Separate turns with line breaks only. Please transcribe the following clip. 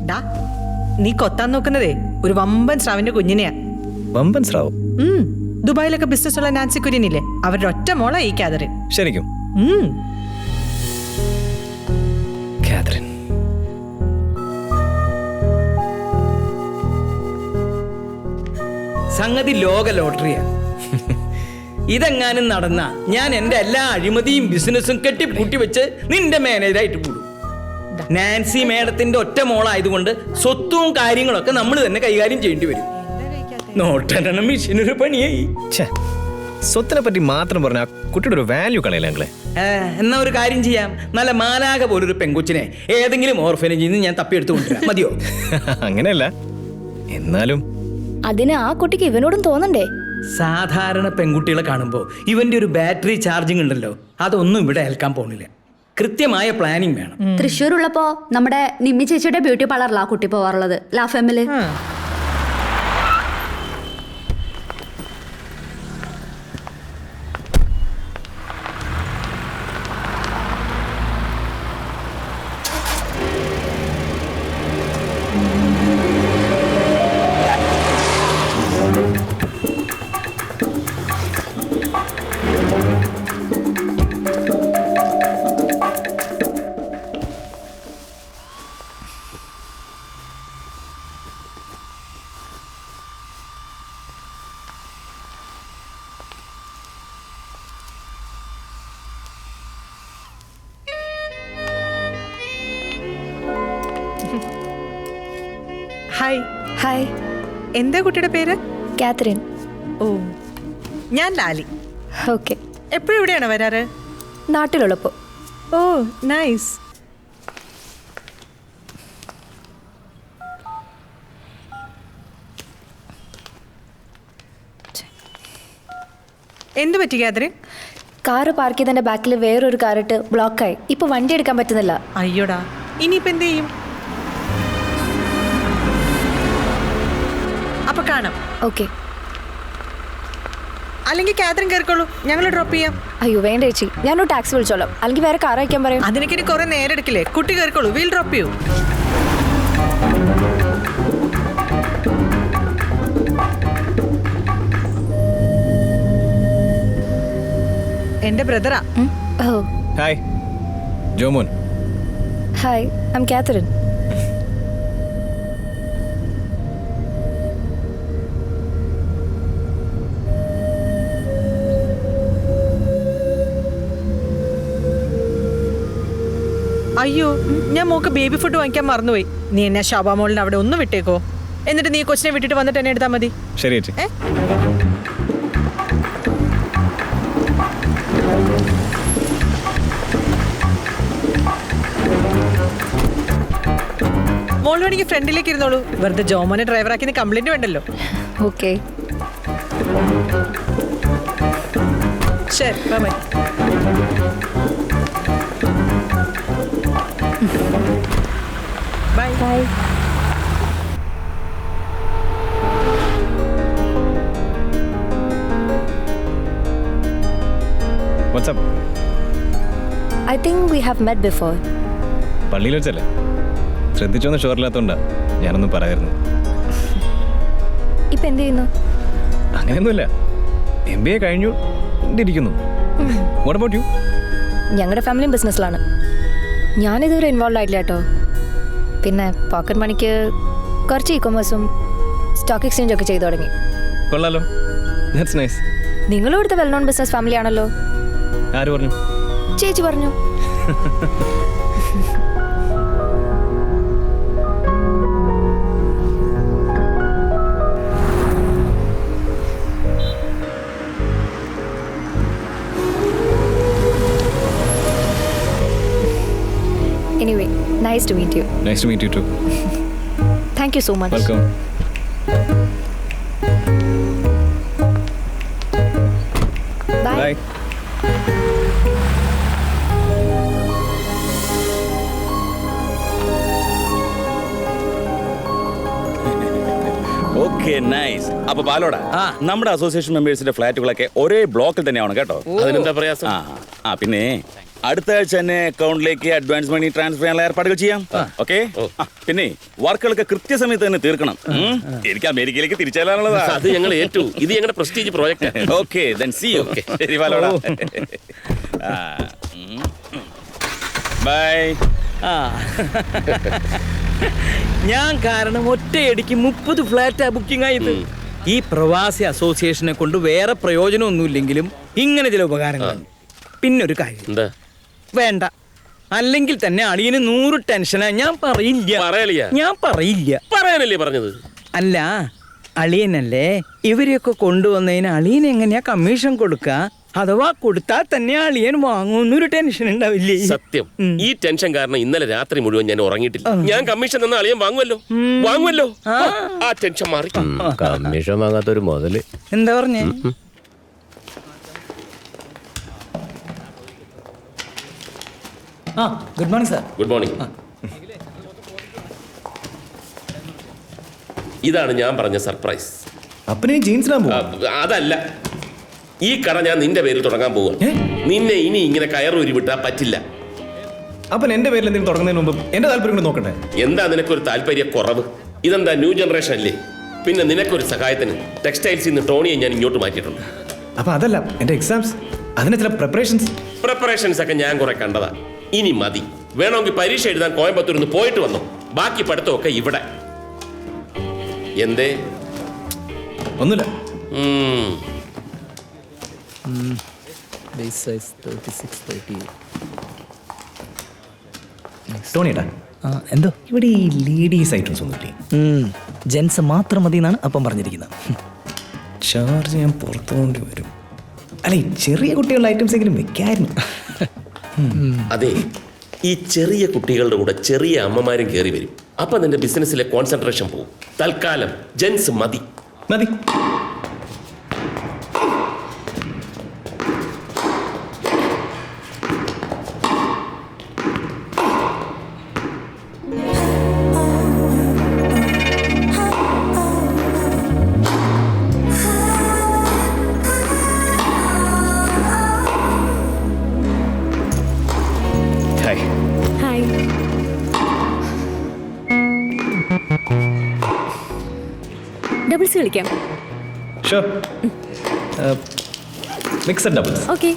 ഡാ നീ കൊത്താൻ നോക്കുന്നതേ ഒരു വമ്പൻ സ്രാവിന്റെ കുഞ്ഞിനെയാ.
വമ്പൻ സ്രാവ്?
ദുബായിലൊക്കെ ബിസിനസ് ഉള്ള നാൻസി കുര്യനില്ലേ, അവരുടെ ഒറ്റ മോളാ ഈ കാതറിൻ.
ശരിക്കും? കാതറിൻ
സംഗതി ലോക ലോട്ടറിയാ. ഇതെങ്ങാനും നടന്ന ഞാൻ എന്റെ എല്ലാ അഴിമതിയും ബിസിനസ്സും കെട്ടിപ്പൂട്ടി വെച്ച് നിന്റെ മാനേജറായിട്ട് കൂടും. നാൻസി മേഡത്തിന്റെ ഒറ്റ മോളായതുകൊണ്ട് സ്വത്തും കാര്യങ്ങളൊക്കെ നമ്മൾ തന്നെ കൈകാര്യം ചെയ്യേണ്ടി വരും. നോട്ടെണ്ണ മെഷീനൊരു പണിയായി.
സ്വത്തിനെ പറ്റി മാത്രം പറഞ്ഞ കുട്ടിയുടെ ഒരു വാല്യൂ കളയില്ല ഞങ്ങളെ.
എന്നാ ഒരു കാര്യം ചെയ്യാം, നല്ല മാലാക പോലൊരു പെങ്കൊച്ചിനെ ഏതെങ്കിലും ഓർഫനേജിൽ നിന്ന് ഞാൻ തപ്പിയെടുത്ത് കൊണ്ടുവരാം. മതിയോ?
അങ്ങനെയല്ല, എന്നാലും
അതിന് ആ കുട്ടിക്ക് ഇവനോടും തോന്നണ്ടേ?
സാധാരണ പെൺകുട്ടികളെ കാണുമ്പോൾ ഇവന്റെ ഒരു ബാറ്ററി ചാർജിങ് ഉണ്ടല്ലോ, അതൊന്നും ഇവിടെ ഏൽക്കാൻ പോണില്ല. കൃത്യമായ പ്ലാനിങ് വേണം.
തൃശ്ശൂരുള്ളപ്പോ നമ്മുടെ നിമ്മി ചേച്ചിയുടെ ബ്യൂട്ടി പാർലറിലാ കുട്ടി പോവാറുള്ളത്, ലാഫെമ്മില്.
ഹായ്.
ഹായ്.
എന്താ കുട്ടിയുടെ പേര്?
കാതറിൻ.
ഓ, ഞാൻ ലാലി.
ഓക്കെ.
എപ്പോഴും ഇവിടെയാണോ വരാറ്?
നാട്ടിലുള്ളപ്പോ.
ഓ നൈസ്. എന്ത് പറ്റി കാതറിൻ?
കാറ് പാർക്ക് ചെയ്തതിന്റെ ബാക്കിൽ വേറൊരു കാറിട്ട് ബ്ലോക്കായി. ഇപ്പൊ വണ്ടി എടുക്കാൻ പറ്റുന്നില്ല.
അയ്യോടാ, ഇനിയിപ്പോ എന്ത് ചെയ്യും? അപ്പൊ കാണാം.
ഓക്കെ.
അല്ലെങ്കിൽ കാതറിൻ കയറിക്കോളൂ, ഞങ്ങൾ ഡ്രോപ്പ് ചെയ്യാം.
അയ്യോ വേണ്ട ചേച്ചി, ഞാനൊരു ടാക്സി വിളിച്ചോളാം. അല്ലെങ്കിൽ വേറെ കാർ അയക്കാൻ പറയും.
അതിനൊക്കെ ഇനി കുറെ നേരം എടുക്കില്ലേ? കുട്ടി കയറിക്കോളൂ, വീൽ ഡ്രോപ്പ് ചെയ്യൂ. എന്റെ ബ്രദറാ.
Oh
hi Jomon.
Hi, I am Catherine.
അയ്യോ, ഞാൻ മോക്ക് ബേബി ഫുഡ് വാങ്ങിക്കാൻ മറന്നുപോയി. നീ എന്നെ ഷാബാ മോളിന് അവിടെ ഒന്ന് വിട്ടേക്കോ. എന്നിട്ട് നീ കൊച്ചിനെ വിട്ടിട്ട് വന്നിട്ട് എന്നെ എടുത്താൽ മതി.
ശരി ചേച്ചി.
മോൾ വേണമെങ്കിൽ ഫ്രണ്ടിലേക്ക് ഇരുന്നോളൂ. വെറുതെ ജോമോനെ ഡ്രൈവറാക്കി കംപ്ലൈന്റ് വേണ്ടല്ലോ.
ഓക്കെ.
ശരി, bye. Bye
bye.
What's up?
I think we have met before.
പള്ളിയിൽ വെച്ചല്ലേ? ശ്രദ്ധിച്ചൊന്നും ഷുവറില്ലാത്തോണ്ടാ ഞാനൊന്നും പറയായിരുന്നു.
ഇപ്പൊ എന്ത് ചെയ്യുന്നു?
അങ്ങനെയൊന്നുമില്ല, MBA കഴിഞ്ഞു ഇരിക്കുന്നു. What about you?
ഞങ്ങളുടെ ഫാമിലിയും ബിസിനസ്സിലാണ്. ഞാനിതുവരെ ഇൻവോൾവ് ആയിട്ടില്ല കേട്ടോ. പിന്നെ പോക്കറ്റ് മണിക്ക് കുറച്ച് ഇ-കൊമേഴ്സും സ്റ്റോക്ക് എക്സ്ചേഞ്ച് ഒക്കെ ചെയ്തു തുടങ്ങി.
കൊള്ളാലോ, ദാറ്റ്സ് നൈസ്.
നിങ്ങളും ഇവിടുത്തെ വെൽ നോൺ ബിസിനസ് ഫാമിലി ആണല്ലോ.
ആര് പറഞ്ഞു?
ചേച്ചി പറഞ്ഞു. Anyway, nice to meet you.
Nice to meet you too.
Thank you so much.
Welcome.
Bye.
Bye.
Okay nice. അപ്പൊ ബാലോടാ, നമ്മുടെ അസോസിയേഷൻ മെമ്പേഴ്സിന്റെ ഫ്ലാറ്റുകളൊക്കെ ഒരേ ബ്ലോക്കിൽ തന്നെയാണ് കേട്ടോ.
അതിനെന്താ പ്രയാസം?
പിന്നെ അടുത്ത ആഴ്ച തന്നെ അക്കൗണ്ടിലേക്ക് അഡ്വാൻസ് മണി ട്രാൻസ്ഫർ ചെയ്യാനുള്ള ഏർപ്പാടുകൾ ചെയ്യാം. ഓക്കെ. പിന്നെ വർക്കുകളൊക്കെ കൃത്യസമയത്ത് തന്നെ തീർക്കണം. എനിക്ക് അമേരിക്കയിലേക്ക് തിരിച്ചാലാണുള്ളതാ.
അത് ഞങ്ങൾ ഏറ്റു. ഇത് ഞങ്ങളുടെ prestige project.
Okay, then see you. ശരി ബാലോടാ. ബൈ.
ഞാൻ കാരണം ഒറ്റയടിക്ക് 30 ഫ്ലാറ്റാ ബുക്കിംഗ് ആയത്. ഈ പ്രവാസി അസോസിയേഷനെ കൊണ്ട് വേറെ പ്രയോജനമൊന്നുമില്ലെങ്കിലും ഇങ്ങനെ ചില ഉപകാരങ്ങളുണ്ട്. പിന്നൊരു കാര്യം
എന്താ?
വേണ്ട, അല്ലെങ്കിൽ തന്നെ അളിയന് 100 ടെൻഷനാ. ഞാൻ പറയില്ല. ഞാൻ പറയില്ല.
പറയാനല്ലേ പറഞ്ഞത്?
അല്ല, അളിയനല്ലേ ഇവരെയൊക്കെ കൊണ്ടുവന്നതിന് അളിയൻ എങ്ങനെയാ കമ്മീഷൻ കൊടുക്കുക? അഥവാ കൊടുത്താൽ തന്നെ അളിയൻ വാങ്ങുന്നൊരു ടെൻഷൻ ഉണ്ടാവില്ലേ?
സത്യം, ഈ ടെൻഷൻ കാരണം ഇന്നലെ രാത്രി മുഴുവൻ ഞാൻ ഉറങ്ങിയിട്ടില്ല. ഞാൻ കമ്മീഷൻ തന്ന അളിയൻ വാങ്ങുമല്ലോ. ആ ടെൻഷൻ മാറി.
കമ്മീഷൻ വാങ്ങാത്തൊരു മുതല്.
എന്താ പറഞ്ഞേ? Good morning sir.
Good morning. ഇതാണ് ഞാൻ പറഞ്ഞ സർപ്രൈസ്.
അപ്പനെ ജീൻസിനാ പോവാ.
അതല്ല, ഈ കട ഞാൻ നിന്റെ പേരിൽ തുടങ്ങാൻ പോവാ. നിന്നെ ഇനി ഇങ്ങനെ കയറൂരി വിട്ടാ പറ്റില്ല.
അപ്പൻ എന്റെ പേരിൽ എന്തെങ്കിലും തുടങ്ങുന്നതിന് മുമ്പ് എന്റെ താല്പര്യം കൂടെ നോക്കണ്ടേ?
എന്താ നിനക്കൊരു താല്പര്യ കുറവ്? ഇതെന്താ ന്യൂ ജനറേഷൻ അല്ലേ? പിന്നെ നിനക്കൊരു സഹായത്തിന് ടെക്സ്റ്റൈൽസിൽ നിന്ന് ടോണിയെ ഞാൻ ഇങ്ങോട്ട് മാറ്റിയിട്ടുണ്ട്.
അപ്പൊ അതല്ല, എന്റെ എക്സാംസ്, അതിന് ചില
പ്രിപ്പറേഷൻസ് ഒക്കെ ഞാൻ കുറെ കണ്ടതാ. ഇനി മതി. വേണമെങ്കിൽ പരീക്ഷ എഴുതാൻ കോയമ്പത്തൂരിൽ നിന്ന് പോയിട്ട് വന്നു. ബാക്കി പഠിത്തമൊക്കെ ഇവിടെ. എന്തേ?
ഒന്നുമില്ല. ടോണിയേട്ടാ,
എന്തോ
ഇവിടെ ഈ ലേഡീസ് ഐറ്റംസ് ഒന്നുമില്ലേ?
ജെൻസ് മാത്രം മതി എന്നാണ് അപ്പം പറഞ്ഞിരിക്കുന്നത്.
ചാർജ് ഞാൻ പുറത്തു കൊണ്ട് വരും. അല്ല, ഈ ചെറിയ കുട്ടികളുടെ ഐറ്റംസ് എങ്കിലും വെക്കായിരുന്നു.
അതെ, ഈ ചെറിയ കുട്ടികളുടെ കൂടെ ചെറിയ അമ്മമാരും കയറി വരും. അപ്പൊ നിന്റെ ബിസിനസ്സിലെ കോൺസെൻട്രേഷൻ പോകും. തൽക്കാലം ജെൻസ് മതി.
മതി.
ഡബിൾസ് കളിക്കാം.
ഷുവർ. Mixed doubles.
ഓക്കെ.